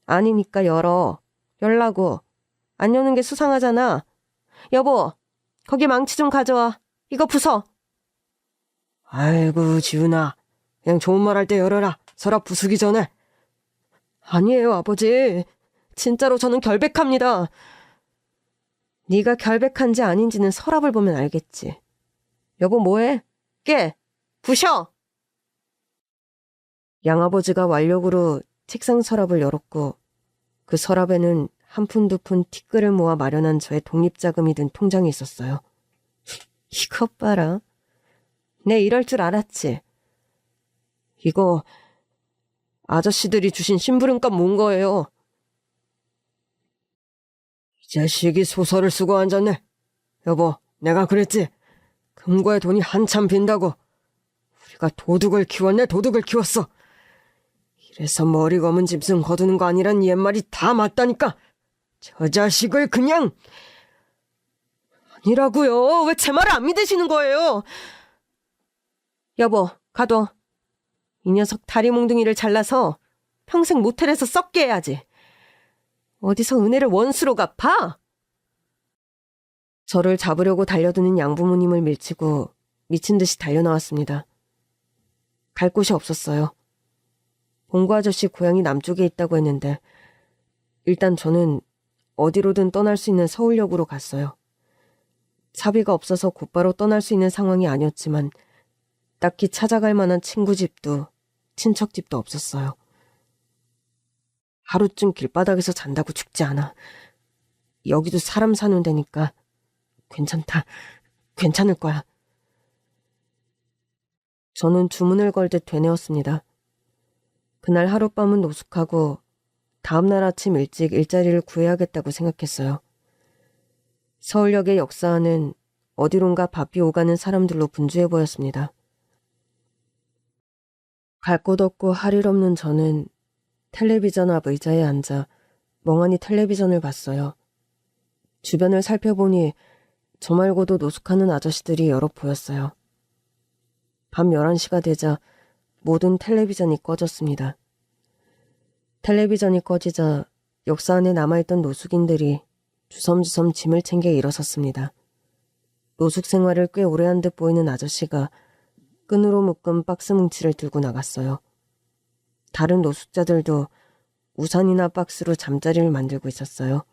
아니니까 열어. 열라고. 안 여는 게 수상하잖아. 여보, 거기 망치 좀 가져와. 이거 부숴. 아이고, 지훈아. 그냥 좋은 말 할 때 열어라. 서랍 부수기 전에. 아니에요, 아버지. 진짜로 저는 결백합니다. 네가 결백한지 아닌지는 서랍을 보면 알겠지. 여보 뭐해? 깨! 부셔! 양아버지가 완력으로 책상 서랍을 열었고 그 서랍에는 한 푼 두 푼 티끌을 모아 마련한 저의 독립자금이 든 통장이 있었어요. 이것 봐라. 내 이럴 줄 알았지. 이거 아저씨들이 주신 심부름값 모은 거예요. 이 자식이 소설을 쓰고 앉았네. 여보, 내가 그랬지. 금고에 돈이 한참 빈다고. 우리가 도둑을 키웠네, 도둑을 키웠어. 이래서 머리 검은 짐승 거두는 거 아니란 옛말이 다 맞다니까. 저 자식을 그냥... 아니라고요. 왜 제 말을 안 믿으시는 거예요? 여보, 가둬. 이 녀석 다리 몽둥이를 잘라서 평생 모텔에서 썩게 해야지. 어디서 은혜를 원수로 갚아? 저를 잡으려고 달려드는 양부모님을 밀치고 미친 듯이 달려나왔습니다. 갈 곳이 없었어요. 봉구 아저씨 고향이 남쪽에 있다고 했는데 일단 저는 어디로든 떠날 수 있는 서울역으로 갔어요. 차비가 없어서 곧바로 떠날 수 있는 상황이 아니었지만 딱히 찾아갈 만한 친구 집도 친척 집도 없었어요. 하루쯤 길바닥에서 잔다고 죽지 않아. 여기도 사람 사는 데니까 괜찮다. 괜찮을 거야. 저는 주문을 걸듯 되뇌었습니다. 그날 하룻밤은 노숙하고 다음날 아침 일찍 일자리를 구해야겠다고 생각했어요. 서울역의 역사는 어디론가 바삐 오가는 사람들로 분주해 보였습니다. 갈 곳 없고 할 일 없는 저는 텔레비전 앞 의자에 앉아 멍하니 텔레비전을 봤어요. 주변을 살펴보니 저 말고도 노숙하는 아저씨들이 여럿 보였어요. 밤 11시가 되자 모든 텔레비전이 꺼졌습니다. 텔레비전이 꺼지자 역사 안에 남아있던 노숙인들이 주섬주섬 짐을 챙겨 일어섰습니다. 노숙 생활을 꽤 오래 한 듯 보이는 아저씨가 끈으로 묶은 박스 뭉치를 들고 나갔어요. 다른 노숙자들도 우산이나 박스로 잠자리를 만들고 있었어요.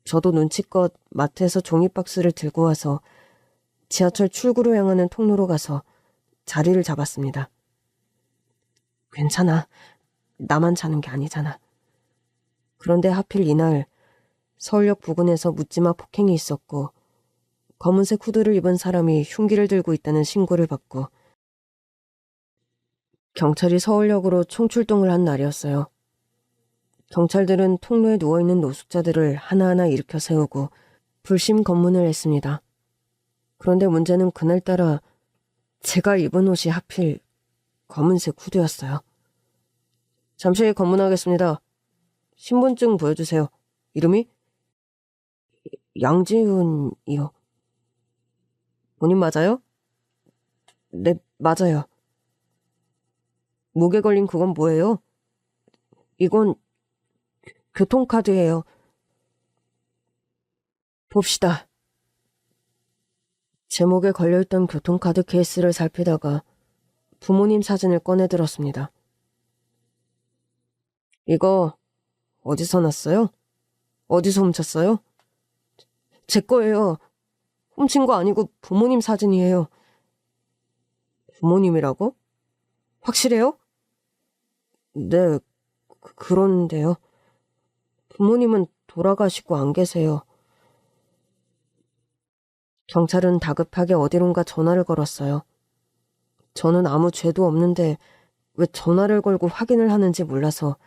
저도 눈치껏 마트에서 종이 박스를 들고 와서 지하철 출구로 향하는 통로로 가서 자리를 잡았습니다. 괜찮아. 나만 자는 게 아니잖아. 그런데 하필 이날 서울역 부근에서 묻지마 폭행이 있었고 검은색 후드를 입은 사람이 흉기를 들고 있다는 신고를 받고 경찰이 서울역으로 총출동을 한 날이었어요. 경찰들은 통로에 누워있는 노숙자들을 하나하나 일으켜 세우고 불심 검문을 했습니다. 그런데 문제는 그날따라 제가 입은 옷이 하필 검은색 후드였어요. 잠시 검문하겠습니다. 신분증 보여주세요. 이름이? 양지훈이요. 본인 맞아요? 네, 맞아요. 목에 걸린 그건 뭐예요? 이건 교통카드예요. 봅시다. 제 목에 걸려있던 교통카드 케이스를 살피다가 부모님 사진을 꺼내들었습니다. 이거 어디서 났어요? 어디서 훔쳤어요? 제 거예요. 훔친 거 아니고 부모님 사진이에요. 부모님이라고? 확실해요? 네, 그런데요. 부모님은 돌아가시고 안 계세요. 경찰은 다급하게 어디론가 전화를 걸었어요. 저는 아무 죄도 없는데 왜 전화를 걸고 확인을 하는지 몰라서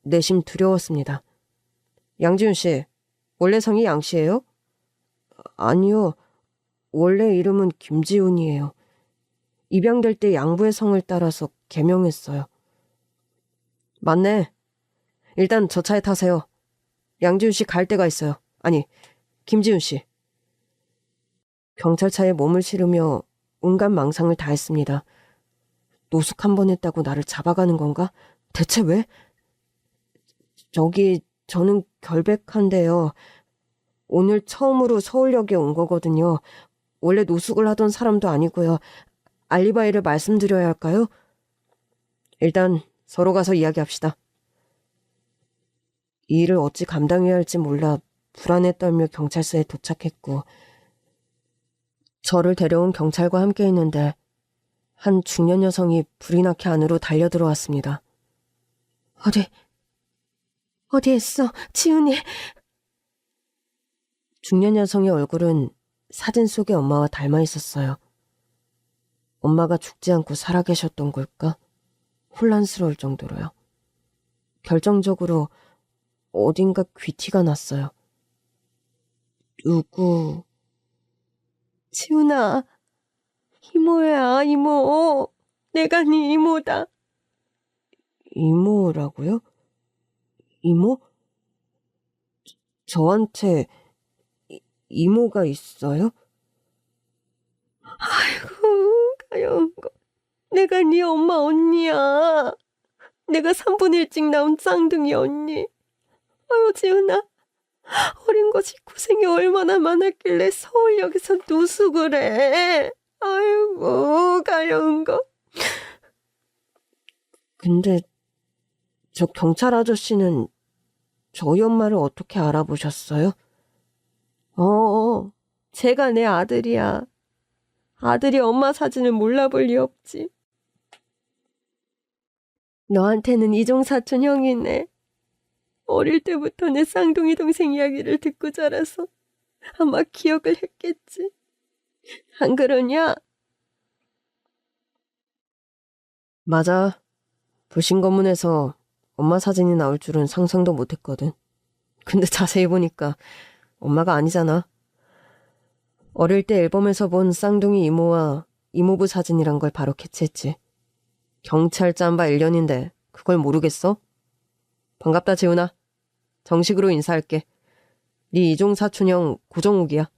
내심 두려웠습니다. 양지훈 씨, 원래 성이 양 씨예요? 아니요. 원래 이름은 김지훈이에요. 입양될 때 양부의 성을 따라서 개명했어요. 맞네. 일단 저 차에 타세요. 양지훈 씨 갈 데가 있어요. 아니, 김지훈 씨. 경찰차에 몸을 실으며 온갖 망상을 다했습니다. 노숙 한 번 했다고 나를 잡아가는 건가? 대체 왜? 저는 결백한데요. 오늘 처음으로 서울역에 온 거거든요. 원래 노숙을 하던 사람도 아니고요. 알리바이를 말씀드려야 할까요? 일단 서로 가서 이야기합시다. 이 일을 어찌 감당해야 할지 몰라 불안에 떨며 경찰서에 도착했고 저를 데려온 경찰과 함께 있는데 한 중년 여성이 불이 나게 안으로 달려들어왔습니다. 어디 있어, 지훈이? 중년 여성의 얼굴은 사진 속의 엄마와 닮아 있었어요. 엄마가 죽지 않고 살아계셨던 걸까? 혼란스러울 정도로요. 결정적으로 어딘가 귀티가 났어요. 누구? 지훈아, 이모야, 이모. 내가 네 이모다. 이모라고요? 이모? 저한테 이모가 있어요? 아이고, 가여운 거. 내가 네 엄마 언니야. 내가 3분 일찍 나온 쌍둥이 언니. 아유, 지훈아. 어린 것이 고생이 얼마나 많았길래 서울역에서 노숙을 해. 아이고, 가여운 거. 근데 저 경찰 아저씨는 저희 엄마를 어떻게 알아보셨어요? 제가 내 아들이야. 아들이 엄마 사진을 몰라볼 리 없지. 너한테는 이종사촌 형이네. 어릴 때부터 내 쌍둥이 동생 이야기를 듣고 자라서 아마 기억을 했겠지. 안 그러냐? 맞아. 불신검문에서 엄마 사진이 나올 줄은 상상도 못했거든. 근데 자세히 보니까 엄마가 아니잖아. 어릴 때 앨범에서 본 쌍둥이 이모와 이모부 사진이란 걸 바로 캐치했지. 경찰 짬바 1년인데 그걸 모르겠어? 반갑다, 지훈아. 정식으로 인사할게. 네 이종사촌형 고정욱이야.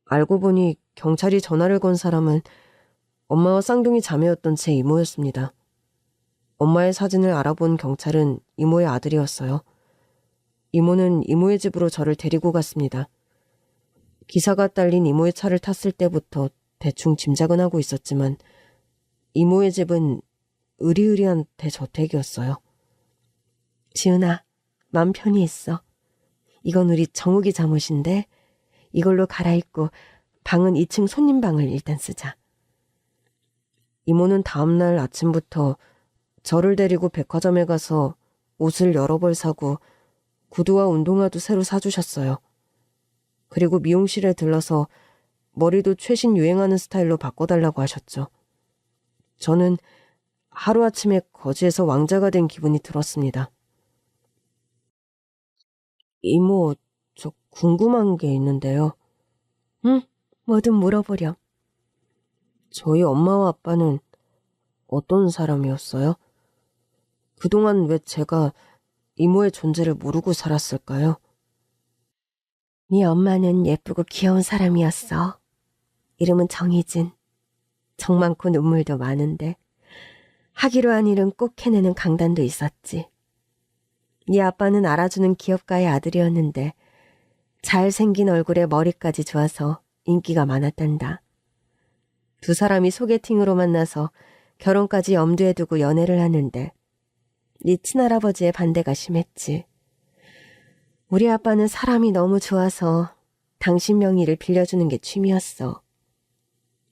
알고 보니 경찰이 전화를 건 사람은 엄마와 쌍둥이 자매였던 제 이모였습니다. 엄마의 사진을 알아본 경찰은 이모의 아들이었어요. 이모는 이모의 집으로 저를 데리고 갔습니다. 기사가 딸린 이모의 차를 탔을 때부터 대충 짐작은 하고 있었지만 이모의 집은 으리으리한 대저택이었어요. 지은아, 맘 편히 있어. 이건 우리 정욱이 잠옷인데 이걸로 갈아입고 방은 2층 손님방을 일단 쓰자. 이모는 다음날 아침부터 저를 데리고 백화점에 가서 옷을 여러 벌 사고 구두와 운동화도 새로 사주셨어요. 그리고 미용실에 들러서 머리도 최신 유행하는 스타일로 바꿔달라고 하셨죠. 저는 하루아침에 거지에서 왕자가 된 기분이 들었습니다. 이모, 저 궁금한 게 있는데요. 응, 뭐든 물어보렴. 저희 엄마와 아빠는 어떤 사람이었어요? 그동안 왜 제가 이모의 존재를 모르고 살았을까요? 네 엄마는 예쁘고 귀여운 사람이었어. 이름은 정희진. 정 많고 눈물도 많은데 하기로 한 일은 꼭 해내는 강단도 있었지. 네 아빠는 알아주는 기업가의 아들이었는데 잘생긴 얼굴에 머리까지 좋아서 인기가 많았단다. 두 사람이 소개팅으로 만나서 결혼까지 염두에 두고 연애를 하는데 네 친할아버지의 반대가 심했지. 우리 아빠는 사람이 너무 좋아서 당신 명의를 빌려주는 게 취미였어.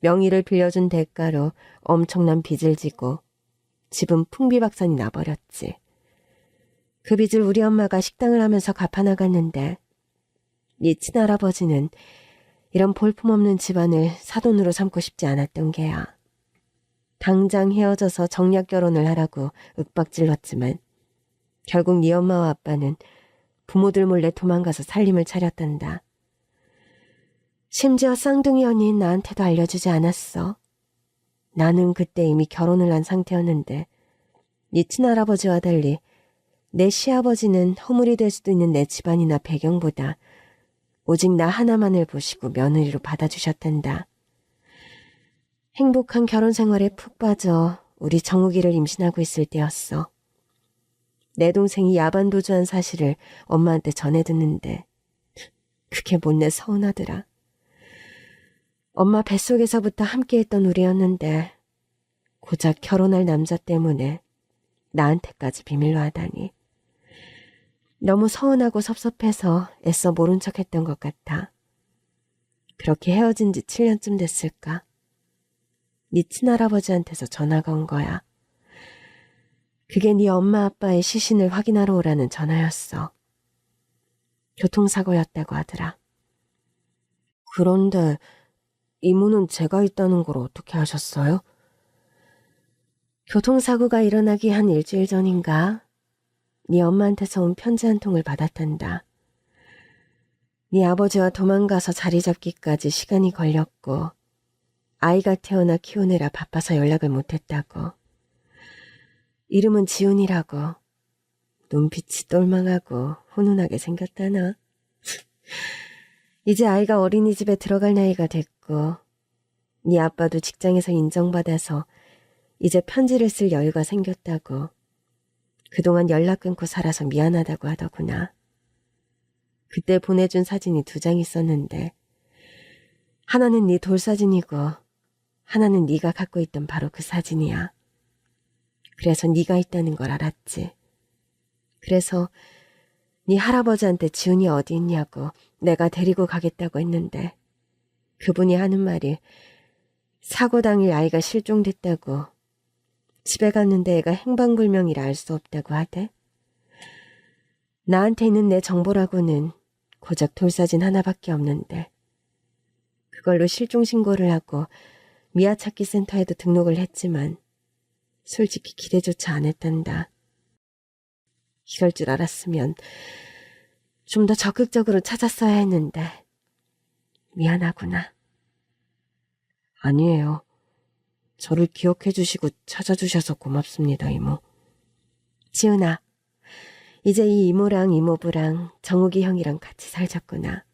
명의를 빌려준 대가로 엄청난 빚을 지고 집은 풍비박산이 나버렸지. 그 빚을 우리 엄마가 식당을 하면서 갚아나갔는데 네 친할아버지는 이런 볼품없는 집안을 사돈으로 삼고 싶지 않았던 게야. 당장 헤어져서 정략 결혼을 하라고 윽박질렀지만 결국 네 엄마와 아빠는 부모들 몰래 도망가서 살림을 차렸단다. 심지어 쌍둥이 언니인 나한테도 알려주지 않았어. 나는 그때 이미 결혼을 한 상태였는데 네 친할아버지와 달리 내 시아버지는 허물이 될 수도 있는 내 집안이나 배경보다 오직 나 하나만을 보시고 며느리로 받아주셨단다. 행복한 결혼 생활에 푹 빠져 우리 정욱이를 임신하고 있을 때였어. 내 동생이 야반도주한 사실을 엄마한테 전해 듣는데 그게 못내 서운하더라. 엄마 뱃속에서부터 함께했던 우리였는데 고작 결혼할 남자 때문에 나한테까지 비밀로 하다니. 너무 서운하고 섭섭해서 애써 모른 척했던 것 같아. 그렇게 헤어진 지 7년쯤 됐을까? 네 친할아버지한테서 전화가 온 거야. 그게 네 엄마 아빠의 시신을 확인하러 오라는 전화였어. 교통사고였다고 하더라. 그런데 이모는 제가 있다는 걸 어떻게 아셨어요? 교통사고가 일어나기 한 일주일 전인가 네 엄마한테서 온 편지 한 통을 받았단다. 네 아버지와 도망가서 자리 잡기까지 시간이 걸렸고 아이가 태어나 키우느라 바빠서 연락을 못했다고. 이름은 지훈이라고. 눈빛이 똘망하고 훈훈하게 생겼다나. 이제 아이가 어린이집에 들어갈 나이가 됐고 네 아빠도 직장에서 인정받아서 이제 편지를 쓸 여유가 생겼다고. 그동안 연락 끊고 살아서 미안하다고 하더구나. 그때 보내준 사진이 2장 있었는데 하나는 네 돌사진이고 하나는 네가 갖고 있던 바로 그 사진이야. 그래서 네가 있다는 걸 알았지. 그래서 네 할아버지한테 지훈이 어디 있냐고 내가 데리고 가겠다고 했는데 그분이 하는 말이 사고 당일 아이가 실종됐다고. 집에 갔는데 애가 행방불명이라 알 수 없다고 하대. 나한테 있는 내 정보라고는 고작 돌사진 하나밖에 없는데 그걸로 실종신고를 하고 미아찾기 센터에도 등록을 했지만 솔직히 기대조차 안 했단다. 이럴 줄 알았으면 좀 더 적극적으로 찾았어야 했는데 미안하구나. 아니에요. 저를 기억해 주시고 찾아주셔서 고맙습니다, 이모. 지은아, 이제 이 이모랑 이모부랑 정욱이 형이랑 같이 살자꾸나.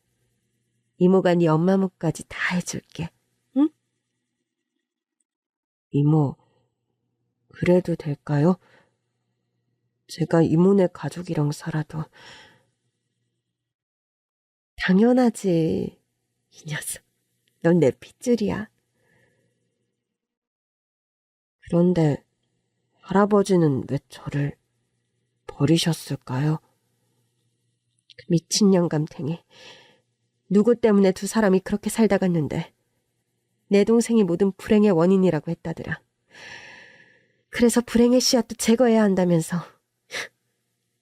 이모가 네 엄마 몫까지 다 해줄게. 응? 이모, 그래도 될까요? 제가 이모네 가족이랑 살아도. 당연하지. 이 녀석, 넌 내 핏줄이야. 그런데 할아버지는 왜 저를 버리셨을까요? 그 미친 영감탱이. 누구 때문에 두 사람이 그렇게 살다 갔는데 내 동생이 모든 불행의 원인이라고 했다더라. 그래서 불행의 씨앗도 제거해야 한다면서.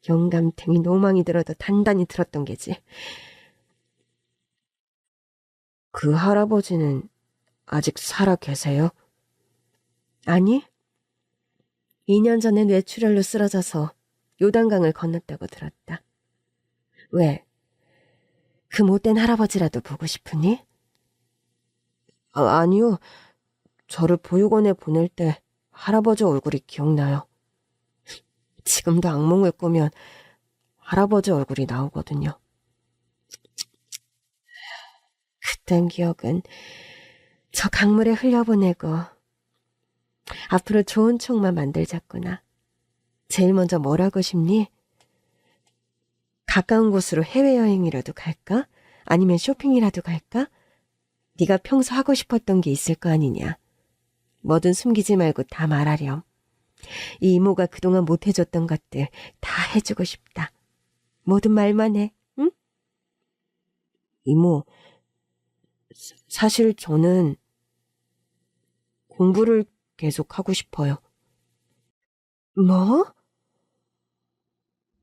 영감탱이 노망이 들어도 단단히 들었던 게지. 그 할아버지는 아직 살아 계세요? 아니, 2년 전에 뇌출혈로 쓰러져서 요단강을 건넜다고 들었다. 왜? 그 못된 할아버지라도 보고 싶으니? 아니요. 저를 보육원에 보낼 때 할아버지 얼굴이 기억나요. 지금도 악몽을 꾸면 할아버지 얼굴이 나오거든요. 그딴 기억은 저 강물에 흘려보내고 앞으로 좋은 추억만 만들자꾸나. 제일 먼저 뭘 하고 싶니? 가까운 곳으로 해외여행이라도 갈까? 아니면 쇼핑이라도 갈까? 네가 평소 하고 싶었던 게 있을 거 아니냐. 뭐든 숨기지 말고 다 말하렴. 이 이모가 그동안 못해줬던 것들 다 해주고 싶다. 모든 말만 해, 응? 이모, 사실 저는 공부를 계속 하고 싶어요. 뭐?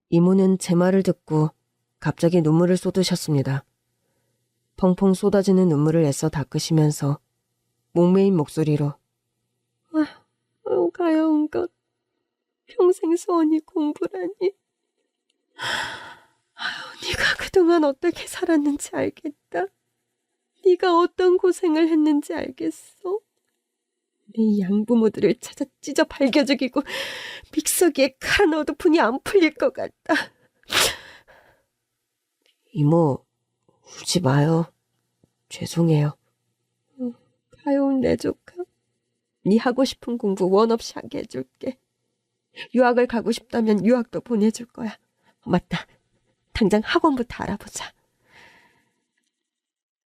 이모는 제 말을 듣고 갑자기 눈물을 쏟으셨습니다. 펑펑 쏟아지는 눈물을 애써 닦으시면서 목매인 목소리로 가여운 것, 평생 소원이 공부라니. 네가 그동안 어떻게 살았는지 알겠다. 네가 어떤 고생을 했는지 알겠어. 네 양부모들을 찾아 찢어 발겨 죽이고 믹서기에 칼 넣어도 분이 안 풀릴 것 같다. 이모, 울지 마요. 죄송해요. 가여운 내 조카, 네 하고 싶은 공부 원 없이 하게 해줄게. 유학을 가고 싶다면 유학도 보내줄 거야. 맞다. 당장 학원부터 알아보자.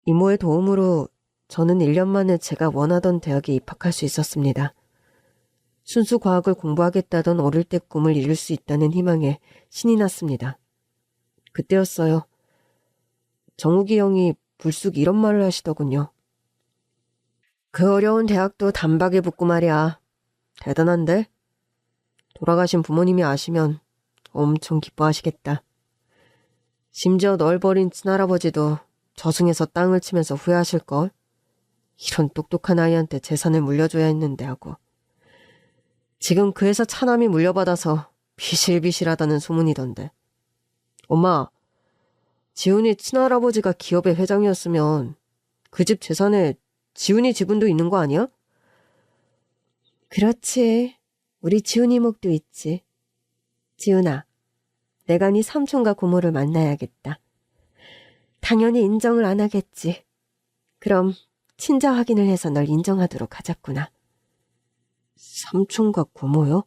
이모의 도움으로 저는 1년 만에 제가 원하던 대학에 입학할 수 있었습니다. 순수 과학을 공부하겠다던 어릴 때 꿈을 이룰 수 있다는 희망에 신이 났습니다. 그때였어요. 정욱이 형이 불쑥 이런 말을 하시더군요. 그 어려운 대학도 단박에 붙고 말이야. 대단한데? 돌아가신 부모님이 아시면 엄청 기뻐하시겠다. 심지어 널 버린 친할아버지도 저승에서 땅을 치면서 후회하실걸. 이런 똑똑한 아이한테 재산을 물려줘야 했는데 하고. 지금 그 회사 차남이 물려받아서 비실비실하다는 소문이던데. 엄마, 지훈이 친할아버지가 기업의 회장이었으면 그 집 재산에 지훈이 지분도 있는 거 아니야? 그렇지. 우리 지훈이 목도 있지. 지훈아, 내가 네 삼촌과 고모를 만나야겠다. 당연히 인정을 안 하겠지. 그럼 친자 확인을 해서 널 인정하도록 하자꾸나. 삼촌과 고모요?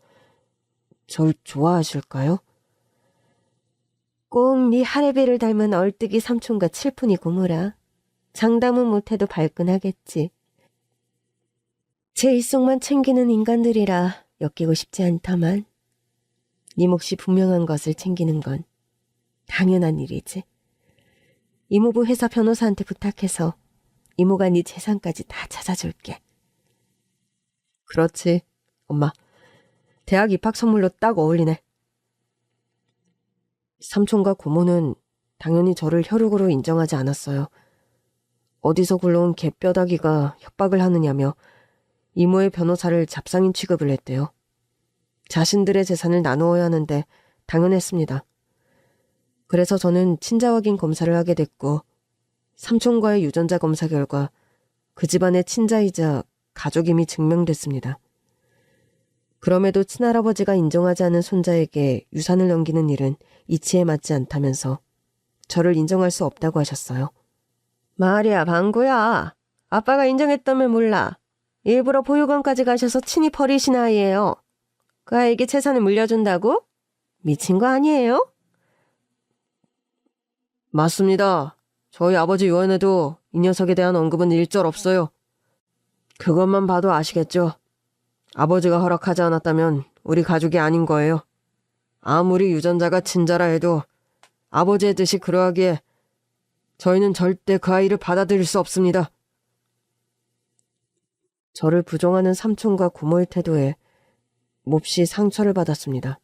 절 좋아하실까요? 꼭 네 할애비를 닮은 얼뜨기 삼촌과 칠푼이 고모라. 장담은 못해도 발끈하겠지. 제 일속만 챙기는 인간들이라 엮이고 싶지 않다만 네 몫이 분명한 것을 챙기는 건 당연한 일이지. 이모부 회사 변호사한테 부탁해서 이모가 네 재산까지 다 찾아줄게. 그렇지, 엄마. 대학 입학 선물로 딱 어울리네. 삼촌과 고모는 당연히 저를 혈육으로 인정하지 않았어요. 어디서 굴러온 개뼈다귀가 협박을 하느냐며 이모의 변호사를 잡상인 취급을 했대요. 자신들의 재산을 나누어야 하는데 당연했습니다. 그래서 저는 친자 확인 검사를 하게 됐고 삼촌과의 유전자 검사 결과 그 집안의 친자이자 가족임이 증명됐습니다. 그럼에도 친할아버지가 인정하지 않은 손자에게 유산을 넘기는 일은 이치에 맞지 않다면서 저를 인정할 수 없다고 하셨어요. 말이야, 방구야. 아빠가 인정했다면 몰라. 일부러 보육원까지 가셔서 친히 버리신 아이예요. 그 아이에게 재산을 물려준다고? 미친 거 아니에요? 맞습니다. 저희 아버지 유언에도 이 녀석에 대한 언급은 일절 없어요. 그것만 봐도 아시겠죠? 아버지가 허락하지 않았다면 우리 가족이 아닌 거예요. 아무리 유전자가 친자라 해도 아버지의 뜻이 그러하기에 저희는 절대 그 아이를 받아들일 수 없습니다. 저를 부정하는 삼촌과 고모의 태도에 몹시 상처를 받았습니다.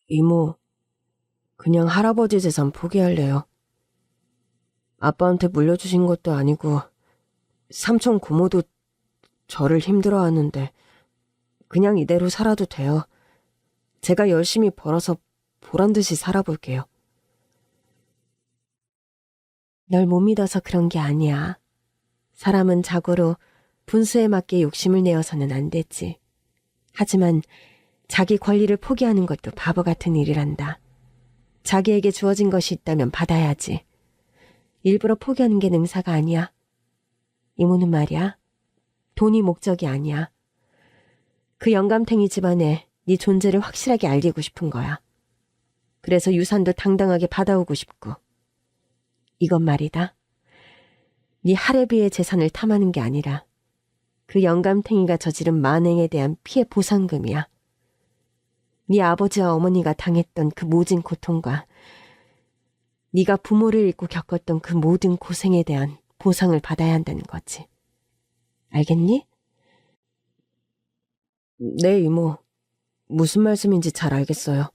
이모, 그냥 할아버지 재산 포기할래요. 아빠한테 물려주신 것도 아니고 삼촌 고모도 저를 힘들어하는데 그냥 이대로 살아도 돼요. 제가 열심히 벌어서 보란듯이 살아볼게요. 널 못 믿어서 그런 게 아니야. 사람은 자고로 분수에 맞게 욕심을 내어서는 안 되지. 하지만 자기 권리를 포기하는 것도 바보 같은 일이란다. 자기에게 주어진 것이 있다면 받아야지. 일부러 포기하는 게 능사가 아니야. 이모는 말이야. 돈이 목적이 아니야. 그 영감탱이 집안에 네 존재를 확실하게 알리고 싶은 거야. 그래서 유산도 당당하게 받아오고 싶고. 이건 말이다. 네 할애비의 재산을 탐하는 게 아니라 그 영감탱이가 저지른 만행에 대한 피해 보상금이야. 네 아버지와 어머니가 당했던 그 모진 고통과 네가 부모를 잃고 겪었던 그 모든 고생에 대한 보상을 받아야 한다는 거지. 알겠니? 네, 이모. 무슨 말씀인지 잘 알겠어요.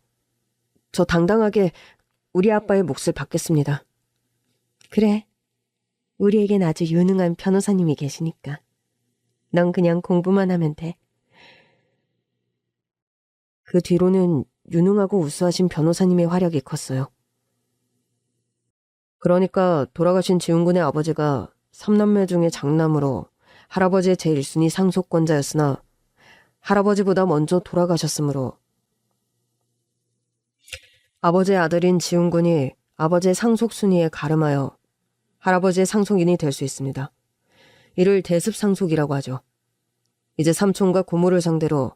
저 당당하게 우리 아빠의 몫을 받겠습니다. 그래. 우리에겐 아주 유능한 변호사님이 계시니까. 넌 그냥 공부만 하면 돼. 그 뒤로는 유능하고 우수하신 변호사님의 활약이 컸어요. 그러니까 돌아가신 지훈군의 아버지가 3남매 중에 장남으로 할아버지의 제1순위 상속권자였으나 할아버지보다 먼저 돌아가셨으므로 아버지의 아들인 지훈군이 아버지의 상속순위에 가름하여 할아버지의 상속인이 될 수 있습니다. 이를 대습상속이라고 하죠. 이제 삼촌과 고모를 상대로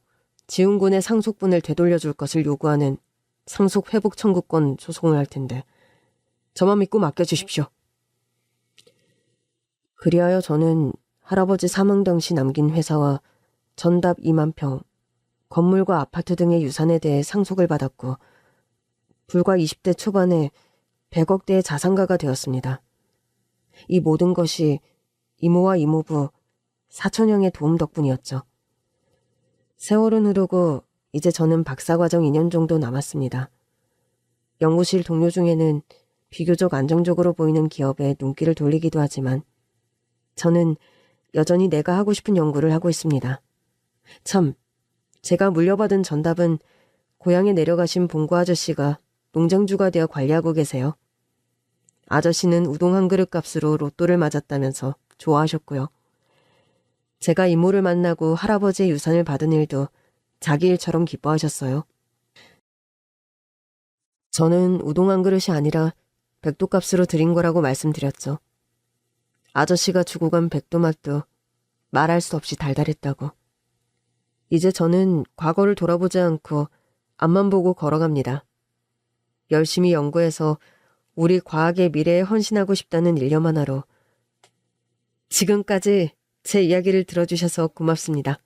지훈군의 상속분을 되돌려줄 것을 요구하는 상속회복 청구권 소송을 할 텐데 저만 믿고 맡겨주십시오. 그리하여 저는 할아버지 사망 당시 남긴 회사와 전답 2만 평, 건물과 아파트 등의 유산에 대해 상속을 받았고 불과 20대 초반에 100억대의 자산가가 되었습니다. 이 모든 것이 이모와 이모부, 사촌형의 도움 덕분이었죠. 세월은 흐르고 이제 저는 박사과정 2년 정도 남았습니다. 연구실 동료 중에는 비교적 안정적으로 보이는 기업에 눈길을 돌리기도 하지만 저는 여전히 내가 하고 싶은 연구를 하고 있습니다. 참, 제가 물려받은 전답은 고향에 내려가신 봉구 아저씨가 농장주가 되어 관리하고 계세요. 아저씨는 우동 한 그릇 값으로 로또를 맞았다면서 좋아하셨고요. 제가 이모를 만나고 할아버지의 유산을 받은 일도 자기 일처럼 기뻐하셨어요. 저는 우동 한 그릇이 아니라 백도값으로 드린 거라고 말씀드렸죠. 아저씨가 주고 간 백도맛도 말할 수 없이 달달했다고. 이제 저는 과거를 돌아보지 않고 앞만 보고 걸어갑니다. 열심히 연구해서 우리 과학의 미래에 헌신하고 싶다는 일념 하나로. 지금까지 제 이야기를 들어주셔서 고맙습니다.